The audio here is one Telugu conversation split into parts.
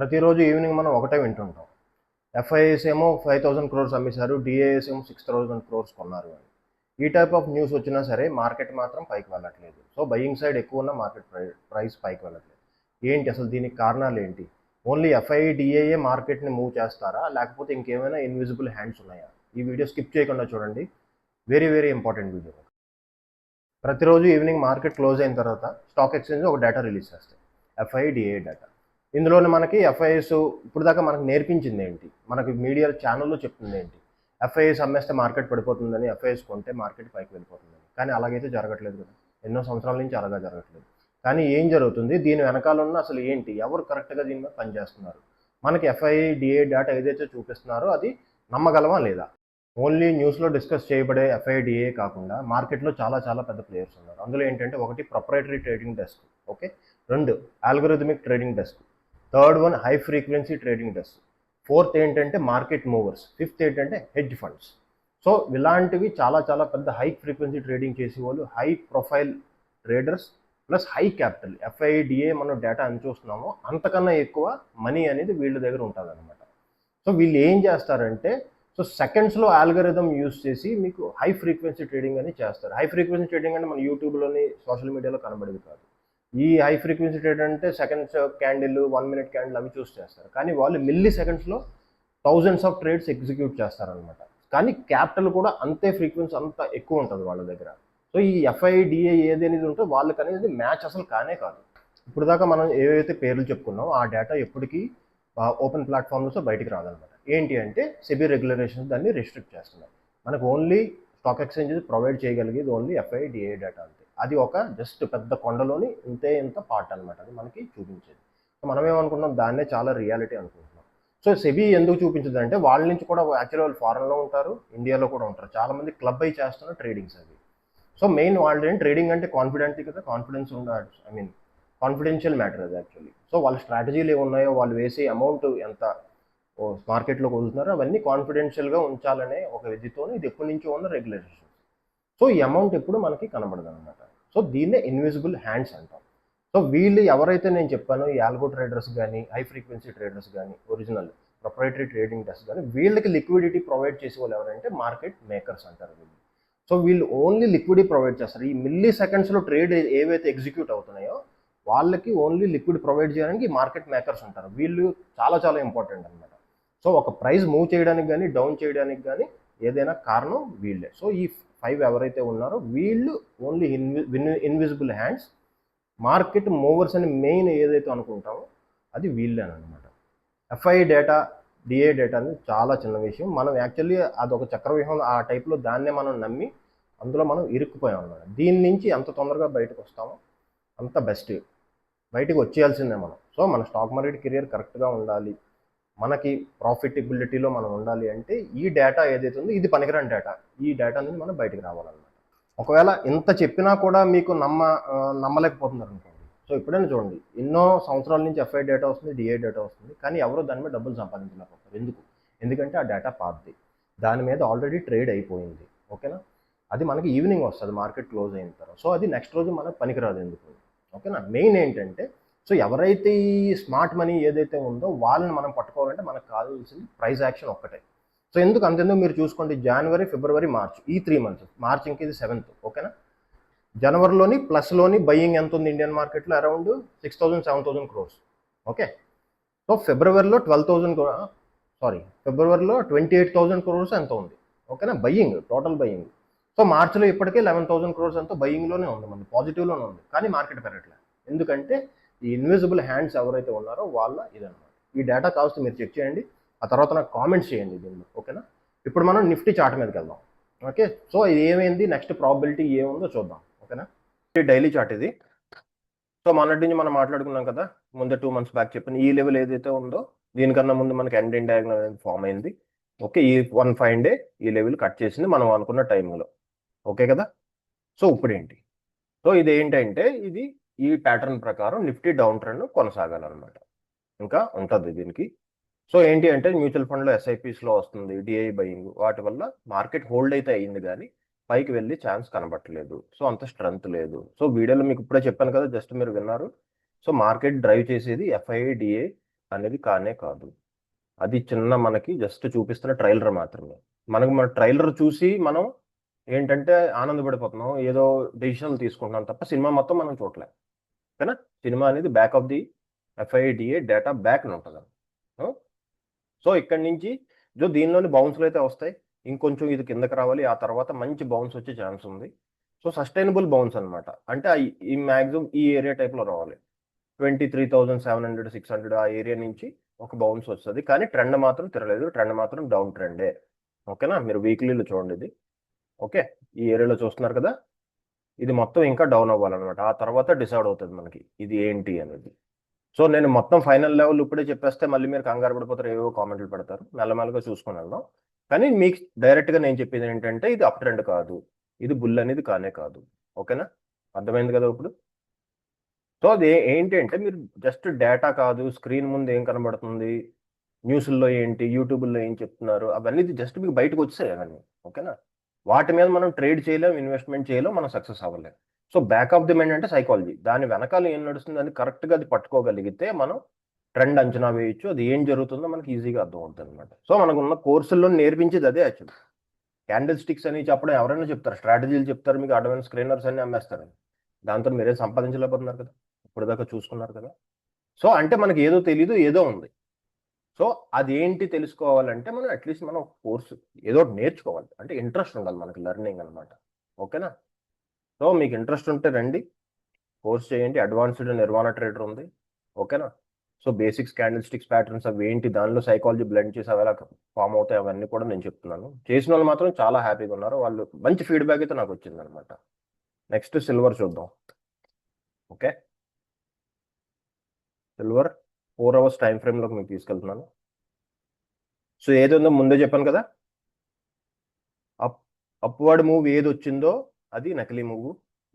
ప్రతిరోజు ఈవినింగ్ మనం ఒకటే వింటుంటాం. ఎఫ్ఐఎస్ ఏమో 5000 క్రోర్స్ అమ్మేశారు, డిఐఎస్ ఏమో 6000 క్రోర్స్ కొన్నారు అని. ఈ టైప్ ఆఫ్ న్యూస్ వచ్చినా సరే మార్కెట్ మాత్రం పైకి వెళ్ళట్లేదు. సో బయింగ్ సైడ్ ఎక్కువ ఉన్న మార్కెట్ ప్రైస్ పైకి వెళ్ళట్లేదు. ఏంటి అసలు దీనికి కారణాలు ఏంటి? ఓన్లీ ఎఫ్ఐ డిఐఏ మార్కెట్ని మూవ్ చేస్తారా, లేకపోతే ఇంకేమైనా ఇన్విజిబుల్ హ్యాండ్స్ ఉన్నాయా? ఈ వీడియో స్కిప్ చేయకుండా చూడండి. Very very important video. ప్రతిరోజు ఈవినింగ్ మార్కెట్ క్లోజ్ అయిన తర్వాత స్టాక్ ఎక్స్చేంజ్ ఒక డేటా రిలీజ్ చేస్తాయి, ఎఫ్ఐ డిఐ డేటా. ఇందులోనే మనకి ఎఫ్ఐఎస్ ఇప్పుడు దాకా మనకు నేర్పించింది ఏంటి, మనకి మీడియా ఛానల్లో చెప్తుంది ఏంటి, ఎఫ్ఐఎస్ అమ్మేస్తే మార్కెట్ పడిపోతుందని, ఎఫ్ఐఎస్ కొంటే మార్కెట్ పైకి వెళ్ళిపోతుందని. కానీ అలాగైతే జరగట్లేదు కదా, ఎన్నో సంవత్సరాల నుంచి అలాగా జరగట్లేదు. కానీ ఏం జరుగుతుంది, దీని వెనకాల ఉన్న అసలు ఏంటి, ఎవరు కరెక్ట్గా దీని మీద పనిచేస్తున్నారు, మనకి ఎఫ్ఐ డిఐ డేటా ఏదైతే చూపిస్తున్నారో అది నమ్మగలమా లేదా? ఓన్లీ న్యూస్లో డిస్కస్ చేయబడే ఎఫ్ఐడిఏ కాకుండా మార్కెట్లో చాలా చాలా పెద్ద ప్లేయర్స్ ఉన్నారు. అందులో ఏంటంటే ఒకటి ప్రొప్రైటరీ ట్రేడింగ్ డెస్క్, ఓకే, రెండు algorithmic trading desk, third one high frequency trading desk, fourth ఏంటంటే మార్కెట్ మూవర్స్, ఫిఫ్త్ ఏంటంటే హెడ్జ్ ఫండ్స్. సో ఇలాంటివి చాలా చాలా పెద్ద హై ఫ్రీక్వెన్సీ ట్రేడింగ్ చేసే వాళ్ళు, high profile traders plus high capital. ఎఫ్ఐడిఏ మనం డేటా అని చూస్తున్నామో అంతకన్నా ఎక్కువ మనీ అనేది వీళ్ళ దగ్గర ఉంటుంది అనమాట. సో వీళ్ళు ఏం చేస్తారంటే, సో సెకండ్స్లో ఆల్గరిథం యూస్ చేసి మీకు హై ఫ్రీక్వెన్సీ ట్రేడింగ్ అని చేస్తారు. హై ఫ్రీక్వెన్సీ ట్రేడింగ్ అంటే మన యూట్యూబ్లోని సోషల్ మీడియాలో కనబడేది కాదు. ఈ హై ఫ్రీక్వెన్సీ ట్రేడింగ్ అంటే సెకండ్స్ క్యాండిల్, 1 మినిట్ క్యాండిల్ అవి చూస్ చేస్తారు. కానీ వాళ్ళు మిల్లీ సెకండ్స్లో థౌజండ్స్ ఆఫ్ ట్రేడ్స్ ఎగ్జిక్యూట్ చేస్తారనమాట. కానీ క్యాపిటల్ కూడా అంతే ఫ్రీక్వెన్సీ అంత ఎక్కువ ఉంటుంది వాళ్ళ దగ్గర. సో ఈ ఎఫ్ఐడిఏ ఏది అనేది ఉంటే వాళ్ళకి అనేది మ్యాచ్ అసలు కానే కాదు. ఇప్పుడు దాకా మనం ఏవైతే పేర్లు చెప్పుకున్నామో ఆ డేటా ఎప్పటికీ ఓపెన్ ప్లాట్ఫామ్స్లో బయటికి రాదనమాట. ఏంటి అంటే సెబీ రెగ్యులేషన్స్ దాన్ని రిస్ట్రిక్ట్ చేస్తున్నాయి. మనకు ఓన్లీ స్టాక్ ఎక్స్చేంజెస్ ప్రొవైడ్ చేయగలిగేది ఓన్లీ ఎఫ్ఐడిఏ డేటా అంతే. అది ఒక జస్ట్ పెద్ద కొండలోని ఇంత పార్ట్ అనమాట, అది మనకి చూపించేది. సో మనం ఏమనుకుంటున్నాం, దాన్నే చాలా రియాలిటీ అనుకుంటున్నాం. సో సెబీ ఎందుకు చూపించదు అంటే వాళ్ళ నుంచి కూడా యాక్చువల్లీ వాళ్ళు ఫారెన్లో ఉంటారు, ఇండియాలో కూడా ఉంటారు, చాలామంది క్లబ్ అయి చేస్తున్న ట్రేడింగ్స్ అవి. సో మెయిన్ వాళ్ళు ఏంటి, ట్రేడింగ్ అంటే కాన్ఫిడెంట్ కదా, కాన్ఫిడెన్స్ ఉండాలి, కాన్ఫిడెన్షియల్ మ్యాటర్ అది యాక్చువల్లీ. సో వాళ్ళ స్ట్రాటజీలు ఏమున్నాయో, వాళ్ళు వేసే అమౌంట్ ఎంత మార్కెట్లోకి వదులుతున్నారో అవన్నీ కాన్ఫిడెన్షియల్గా ఉంచాలనే ఒక విధితో ఇది ఎప్పటి నుంచో ఉన్న రెగ్యులేషన్స్. సో ఈ అమౌంట్ ఎప్పుడు మనకి కనబడదు అనమాట. సో దీన్నే ఇన్విజిబుల్ హ్యాండ్స్ అంటాం. సో వీళ్ళు ఎవరైతే నేను చెప్పానో, ఈ ఆల్గో ట్రేడర్స్ కానీ, హై ఫ్రీక్వెన్సీ ట్రేడర్స్ కానీ, ఒరిజినల్ ప్రొప్రైటరీ ట్రేడింగ్ డెస్క్ కానీ, వీళ్ళకి లిక్విడిటీ ప్రొవైడ్ చేసే వాళ్ళు ఎవరంటే మార్కెట్ మేకర్స్ అంటారు వీళ్ళు. సో వీళ్ళు ఓన్లీ లిక్విడిటీ ప్రొవైడ్ చేస్తారు. ఈ మిల్లీ సెకండ్స్లో ట్రేడ్ ఏవైతే ఎగ్జిక్యూట్ అవుతున్నాయో వాళ్ళకి ఓన్లీ లిక్విడ్ ప్రొవైడ్ చేయడానికి మార్కెట్ మేకర్స్ అంటారు. వీళ్ళు చాలా చాలా ఇంపార్టెంట్ అనమాట. సో ఒక ప్రైస్ మూవ్ చేయడానికి కానీ, డౌన్ చేయడానికి కానీ ఏదైనా కారణం వీళ్ళే. సో ఈ 5 ఎవరైతే ఉన్నారో వీళ్ళు only invisible hands, market movers అని మెయిన్ ఏదైతే అనుకుంటామో అది వీళ్ళేనమాట. ఎఫ్ఐ డేటా, డిఏ డేటా అనేది చాలా చిన్న విషయం. మనం యాక్చువల్లీ అదొక చక్రవ్యూహం ఆ టైప్లో దాన్నే మనం నమ్మి అందులో మనం ఇరుక్కుపోయాం అన్నమాట. దీని నుంచి ఎంత తొందరగా బయటకు వస్తామో అంత బెస్ట్. బయటకు వచ్చేయాల్సిందే మనం. సో మన స్టాక్ మార్కెట్ కెరియర్ కరెక్ట్గా ఉండాలి, మనకి ప్రాఫిటబిలిటీలో మనం ఉండాలి అంటే ఈ డేటా ఏదైతే ఉందో ఇది పనికిరాని డేటా. ఈ డేటా నుంచి మనం బయటకు రావాలన్నమాట. ఒకవేళ ఇంత చెప్పినా కూడా మీకు నమ్మలేకపోతున్నారు అనుకోండి. సో ఎప్పుడైనా చూడండి, ఎన్నో సంవత్సరాల నుంచి ఎఫ్ఐ డేటా వస్తుంది, డిఐ డేటా వస్తుంది, కానీ ఎవరో దాని మీద డబ్బులు సంపాదించలేకపోతారు. ఎందుకంటే ఆ డేటా పాతది, దాని మీద ఆల్రెడీ ట్రేడ్ అయిపోయింది, ఓకేనా. అది మనకి ఈవినింగ్ వస్తుంది మార్కెట్ క్లోజ్ అయిన తర్వాత. సో అది నెక్స్ట్ రోజు మనకు పనికిరాదు ఎందుకు, ఓకేనా. మెయిన్ ఏంటంటే, సో ఎవరైతే ఈ స్మార్ట్ మనీ ఏదైతే ఉందో వాళ్ళని మనం పట్టుకోవాలంటే మనకు కావాల్సింది ప్రైస్ యాక్షన్ ఒక్కటే. సో అంతెందుకు మీరు చూసుకోండి, జనవరి, ఫిబ్రవరి, మార్చ్, ఈ 3 months, మార్చ్ ఇంక ఇది 7th, ఓకేనా. జనవరిలోని ప్లస్లోని బయ్యింగ్ ఎంత ఉంది ఇండియన్ మార్కెట్లో, అరౌండ్ 6,000-7,000 crores, ఓకే. సో ఫిబ్రవరిలో 28,000 crores ఎంత ఉంది, ఓకేనా, బయ్యింగ్, టోటల్ బయ్యింగ్. సో మార్చిలో ఇప్పటికే 11,000 crores ఎంతో బయ్యింగ్లోనే ఉంది, మన పాజిటివ్లోనే ఉంది, కానీ మార్కెట్ పెరగట్లేదు. ఎందుకంటే ఈ ఇన్విజిబుల్ హ్యాండ్స్ ఎవరైతే ఉన్నారో వాళ్ళ ఇదన్నమాట. ఈ డేటా కావచ్చు మీరు చెక్ చేయండి, ఆ తర్వాత నాకు కామెంట్స్ చేయండి దీన్ని, ఓకేనా. ఇప్పుడు మనం నిఫ్టీ చార్ట్ మీదకి వెళ్దాం, ఓకే. సో ఇది ఏమైంది, నెక్స్ట్ ప్రాబిలిటీ ఏముందో చూద్దాం, ఓకేనా. డైలీ చార్ట్ ఇది. సో మొన్నటి నుంచి మనం మాట్లాడుకున్నాం కదా, ముందే 2 months బ్యాక్ చెప్పిన ఈ లెవెల్ ఏదైతే ఉందో దీనికన్నా ముందు మనకి ఎండింగ్ డయాగ్నల్ అనేది ఫామ్ అయింది, ఓకే. ఈ 1 day ఈ లెవెల్ కట్ చేసింది మనం అనుకున్న టైంలో, ఓకే కదా. సో ఇప్పుడు ఏంటి, సో ఇది ఏంటంటే ఇది ఈ ప్యాటర్న్ ప్రకారం నిఫ్టీ డౌన్ ట్రెండ్ కొనసాగాలన్నమాట, ఇంకా ఉంటుంది దీనికి. సో ఏంటి అంటే మ్యూచువల్ ఫండ్లో ఎస్ఐపిస్లో వస్తుంది డిఐ బయింగ్, వాటి వల్ల మార్కెట్ హోల్డ్ అయితే అయ్యింది కానీ పైకి వెళ్ళి ఛాన్స్ కనబట్టలేదు. సో అంత స్ట్రెంత్ లేదు. సో వీడియోలో మీకు ఇప్పుడే చెప్పాను కదా, జస్ట్ మీరు విన్నారు. సో మార్కెట్ డ్రైవ్ చేసేది ఎఫ్ఐ డిఐ అనేది కానే కాదు. అది చిన్న మనకి జస్ట్ చూపిస్తున్న ట్రైలర్ మాత్రమే. మన ట్రైలర్ చూసి మనం ఏంటంటే ఆనందపడిపోతున్నాం, ఏదో డెసిషన్లు తీసుకుంటున్నాం తప్ప సినిమా మొత్తం మనం చూడలే. ఓకేనా? సినిమా అనేది back of the FIDA data back ఉంటుంది. సో ఇక్కడి నుంచి దీనిలోని బౌన్స్లు అయితే వస్తాయి, ఇంకొంచెం ఇది కిందకి రావాలి, ఆ తర్వాత మంచి బౌన్స్ వచ్చే ఛాన్స్ ఉంది. సో సస్టైనబుల్ బౌన్స్ అనమాట. అంటే ఈ మ్యాక్సిమం ఈ ఏరియా టైప్లో రావాలి, 23,700 600 ఆ ఏరియా నుంచి ఒక బౌన్స్ వస్తుంది. కానీ ట్రెండ్ మాత్రం తిరగలేదు, ట్రెండ్ మాత్రం డౌన్ ట్రెండే. ఓకేనా? మీరు వీక్లీలో చూడండి ఇది. ఓకే, ఈ ఏరియాలో చూస్తున్నారు కదా, ఇది మొత్తం ఇంకా డౌన్ అవ్వాలన్నమాట. ఆ తర్వాత డిసైడ్ అవుతుంది మనకి ఇది ఏంటి అనేది. సో నేను మొత్తం ఫైనల్ లెవెల్ ఇప్పుడే చెప్పేస్తే మళ్ళీ మీరు కంగారు పడిపోతారు, ఏవో కామెంట్లు పెడతారు. మెల్లమెల్లగా చూసుకొని వెళ్దాం. కానీ మీకు డైరెక్ట్గా నేను చెప్పేది ఏంటంటే ఇది అప్ ట్రెండ్ కాదు, ఇది బుల్ అనేది కానే కాదు. ఓకేనా? అర్థమైంది కదా ఇప్పుడు? సో అది ఏంటి అంటే మీరు జస్ట్ డేటా కాదు, స్క్రీన్ ముందు ఏం కనబడుతుంది, న్యూస్లో ఏంటి, యూట్యూబ్లో ఏం చెప్తున్నారు, అవన్నీ జస్ట్ మీకు బయటకు వచ్చాయి అవన్నీ. ఓకేనా? వాటి మీద మనం ట్రేడ్ చేయలేం, ఇన్వెస్ట్మెంట్ చేయలేం, మనం సక్సెస్ అవ్వలేం. So back of the mind అంటే సైకాలజీ. దాని వెనకాల ఏం నడుస్తుంది అని కరెక్ట్గా అది పట్టుకోగలిగితే మనం ట్రెండ్ అంచనా వేయచ్చు, అది ఏం జరుగుతుందో మనకి ఈజీగా అర్థం అవుతుంది అనమాట. సో మనకున్న కోర్సుల్లో నేర్పించేది అదే యాక్చువల్. క్యాండిల్ స్టిక్స్ అని చెప్పడం ఎవరైనా చెప్తారు, స్ట్రాటజీలు చెప్తారు, మీకు అడ్వాన్స్ స్క్రీనర్స్ అన్ని అమ్మేస్తారు. దాంతో మీరేం సంపాదించలేకపోతున్నారు కదా, ఇప్పుడు దాకా చూసుకున్నారు కదా. సో అంటే మనకి ఏదో తెలీదు, ఏదో ఉంది. సో అదేంటి తెలుసుకోవాలంటే మనం అట్లీస్ట్ మనం కోర్సు ఏదో నేర్చుకోవాలి, అంటే ఇంట్రెస్ట్ ఉండాలి మనకి లెర్నింగ్ అనమాట. ఓకేనా? సో మీకు ఇంట్రెస్ట్ ఉంటే రండి, కోర్స్ చేయండి. అడ్వాన్స్డ్ నిర్వాణ ట్రేడర్ ఉంది. ఓకేనా? So basics, candle sticks patterns అవి ఏంటి, దానిలో సైకాలజీ బ్లెండ్ చేసి అవి ఎలా ఫామ్ అవుతాయి అవన్నీ కూడా నేను చెప్తున్నాను. చేసిన వాళ్ళు మాత్రం చాలా హ్యాపీగా ఉన్నారు, వాళ్ళు మంచి ఫీడ్బ్యాక్ అయితే నాకు వచ్చింది అనమాట. నెక్స్ట్ సిల్వర్ చూద్దాం. ఓకే, సిల్వర్ 4 hours టైం ఫ్రేమ్లోకి మీకు తీసుకెళ్తున్నాను. సో ఏది ఉందో ముందే చెప్పాను కదా, అప్వర్డ్ మూవ్ ఏది వచ్చిందో అది నకిలీ మూవ్,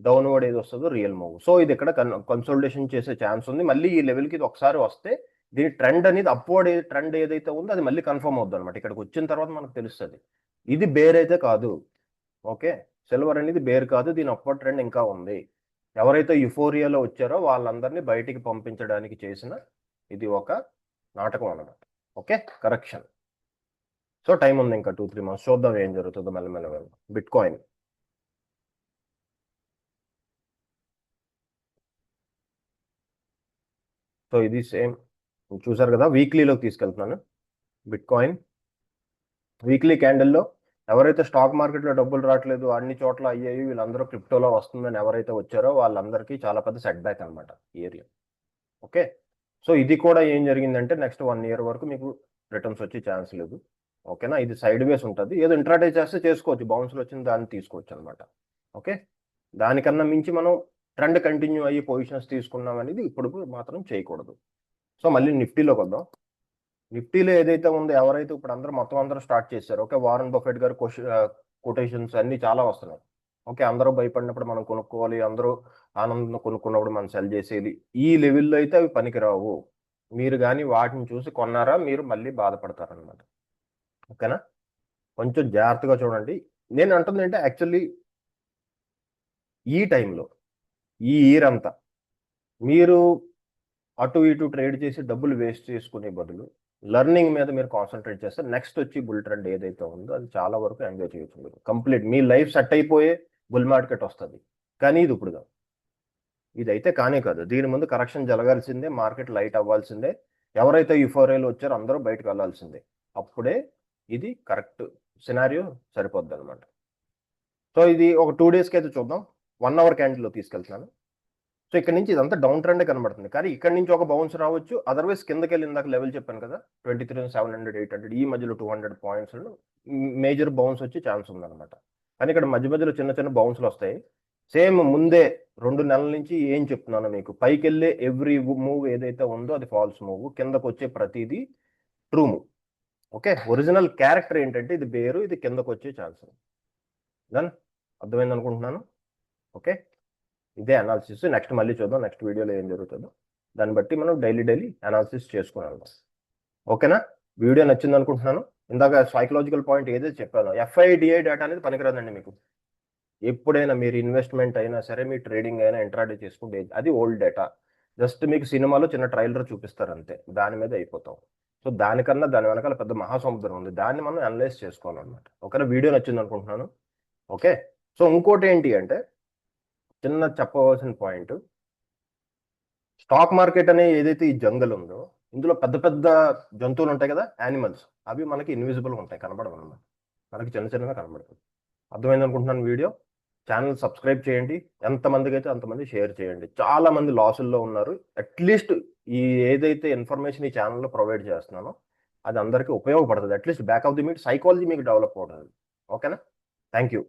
డౌన్వర్డ్ ఏది వస్తుందో రియల్ మూవ్. సో ఇది ఇక్కడ కన్సోలిడేషన్ చేసే ఛాన్స్ ఉంది. మళ్ళీ ఈ లెవెల్కి ఇది ఒకసారి వస్తే దీని ట్రెండ్ అనేది అప్వర్డ్ ట్రెండ్ ఏదైతే ఉందో అది మళ్ళీ కన్ఫర్మ్ అవుతుంది అనమాట. ఇక్కడికి వచ్చిన తర్వాత మనకు తెలుస్తుంది ఇది బేర్ అయితే కాదు. ఓకే, సిల్వర్ అనేది బేర్ కాదు, దీని అప్వర్డ్ ట్రెండ్ ఇంకా ఉంది. ఎవరైతే యుఫోరియాలో వచ్చారో వాళ్ళందరినీ బయటికి పంపించడానికి చేసిన ఇది ఒక నాటకం అన్నమాట. Okay, correction. సో టైం ఉంది ఇంకా 2-3 months, చూద్దాం ఏం జరుగుతుందో మెల్లమెల్లగా. బిట్ కాయిన్, సో ఇది సేమ్ చూసారు కదా, వీక్లీలోకి తీసుకెళ్తున్నాను. బిట్ కాయిన్ వీక్లీ క్యాండిల్లో ఎవరైతే స్టాక్ మార్కెట్లో డబ్బులు రావట్లేదు, అన్ని చోట్ల అయ్యాయి, వీళ్ళందరూ క్రిప్టోలో వస్తుందని ఎవరైతే వచ్చారో వాళ్ళందరికీ చాలా పెద్ద సెట్ బ్యాక్ అనమాట ఈ ఏరియా. ఓకే, సో ఇది కూడా ఏం జరిగిందంటే నెక్స్ట్ 1 year వరకు మీకు రిటర్న్స్ వచ్చే ఛాన్స్ లేదు. ఓకేనా? ఇది సైడ్ వేస్ ఉంటుంది, ఏదో ఇంట్రాడే చేస్తే చేసుకోవచ్చు, బౌన్స్లో వచ్చిన దాన్ని తీసుకోవచ్చు అనమాట. ఓకే, దానికన్నా మించి మనం ట్రెండ్ కంటిన్యూ అయ్యి పొజిషన్స్ తీసుకున్నాం అనేది ఇప్పుడు మాత్రం చేయకూడదు. సో మళ్ళీ నిఫ్టీలోకి వద్దాం. నిఫ్టీలో ఏదైతే ఉందో, ఎవరైతే ఇప్పుడు అందరూ స్టార్ట్ చేశారు. ఓకే, వారన్ బఫెట్ గారు కొటేషన్స్ అన్ని చాలా వస్తున్నాయి. ఓకే, అందరూ భయపడినప్పుడు మనం కొనుక్కోవాలి, అందరూ ఆనందంగా కొనుక్కున్నప్పుడు మనం సెల్ చేసేది, ఈ లెవెల్లో అయితే అవి పనికిరావు. మీరు కానీ వాటిని చూసి కొన్నారా మీరు మళ్ళీ బాధపడతారనమాట. ఓకేనా? కొంచెం జాగ్రత్తగా చూడండి. నేను అంటుంది అంటే యాక్చువల్లీ ఈ టైంలో ఈ ఇయర్ అంతా మీరు అటు ఇటు ట్రేడ్ చేసి డబ్బులు వేస్ట్ చేసుకునే బదులు లెర్నింగ్ మీద మీరు కాన్సన్ట్రేట్ చేస్తే నెక్స్ట్ వచ్చి బుల్ ట్రెండ్ ఏదైతే ఉందో అది చాలా వరకు ఎంజాయ్ చేయొచ్చు మీరు. కంప్లీట్ మీ లైఫ్ సెట్ అయిపోయే బుల్ మార్కెట్ వస్తుంది. కానీ ఇది ఇప్పుడు కాదు, ఇదైతే కానే కాదు. దీని ముందు కరెక్షన్ జరగాల్సిందే, మార్కెట్ లైట్ అవ్వాల్సిందే, ఎవరైతే యుఫోరియాలో వచ్చారో అందరూ బయటకు వెళ్ళాల్సిందే. అప్పుడే ఇది కరెక్ట్ సినారియో సరిపోద్ది అనమాట. సో ఇది ఒక 2 daysకి అయితే చూద్దాం. 1 hour క్యాండిల్లో తీసుకెళ్తున్నాను. సో ఇక్కడ నుంచి ఇదంతా డౌన్ ట్రెండ్ కనబడుతుంది, కానీ ఇక్కడ నుంచి ఒక బౌన్స్ రావచ్చు. అదర్వైజ్ కిందకి వెళ్ళి ఇందాక లెవెల్ చెప్పాను కదా, 23,700 800 ఈ మధ్యలో 200 points మేజర్ బౌన్స్ వచ్చే ఛాన్స్ ఉందన్నమాట. కానీ ఇక్కడ మధ్యలో చిన్న చిన్న బౌన్స్లు వస్తాయి. సేమ్ ముందే 2 నెలల నుంచి ఏం చెప్తున్నాను మీకు, పైకి వెళ్ళే ఎవ్రీ మూవ్ ఏదైతే ఉందో అది ఫాల్స్ మూవ్, కిందకు వచ్చే ప్రతిదీ true move. Okay, original character ఏంటంటే ఇది బేరు, ఇది కిందకు వచ్చే ఛాన్స్. దెన్ అర్థమైంది అనుకుంటున్నాను. ఓకే, ఇదే అనాలిసిస్. నెక్స్ట్ మళ్ళీ చూద్దాం నెక్స్ట్ వీడియోలో ఏం జరుగుతుందో, దాన్ని బట్టి మనం డైలీ అనాలిసిస్ చేసుకుని వెళ్దాం. ఓకేనా? వీడియో నచ్చింది అనుకుంటున్నాను. ఇందాక సైకలాజికల్ పాయింట్ ఏదైతే చెప్పానో, FIDA డేటా అనేది పనికిరాదండి మీకు. ఎప్పుడైనా మీరు ఇన్వెస్ట్మెంట్ అయినా సరే, మీ ట్రేడింగ్ అయినా ఇంట్రాడే చేసుకుంటే అది ఓల్డ్ డేటా. జస్ట్ మీకు సినిమాలో చిన్న ట్రైలర్ చూపిస్తారు అంతే, దాని మీద అయిపోతాం. సో దానికన్నా దాని వెనకాల పెద్ద మహాసముద్రం ఉంది, దాన్ని మనం అనలైజ్ చేసుకోవాలన్నమాట. ఓకేనా? వీడియో నచ్చింది అనుకుంటున్నాను. ఓకే, సో ఇంకోటి ఏంటి అంటే చిన్న చెప్పవలసిన పాయింట్, స్టాక్ మార్కెట్ అనే ఏదైతే ఈ జంగల్ ఉందో ఇందులో పెద్ద పెద్ద జంతువులు ఉంటాయి కదా, యానిమల్స్, అవి మనకి ఇన్విజిబుల్ ఉంటాయి, కనబడవు అన్నమాట. మనకి చిన్న చిన్నగా కనబడుతుంది. అర్థమైంది అనుకుంటున్నాను వీడియో. ఛానల్ సబ్స్క్రైబ్ చేయండి, ఎంతమందికి అయితే అంతమంది షేర్ చేయండి. చాలా మంది లాసుల్లో ఉన్నారు. అట్లీస్ట్ ఈ ఏదైతే ఇన్ఫర్మేషన్ ఈ ఛానల్లో ప్రొవైడ్ చేస్తున్నానో అది అందరికీ ఉపయోగపడుతుంది. At least back of the meet psychology మీకు డెవలప్ అవుతుంది. ఓకేనా? Thank you.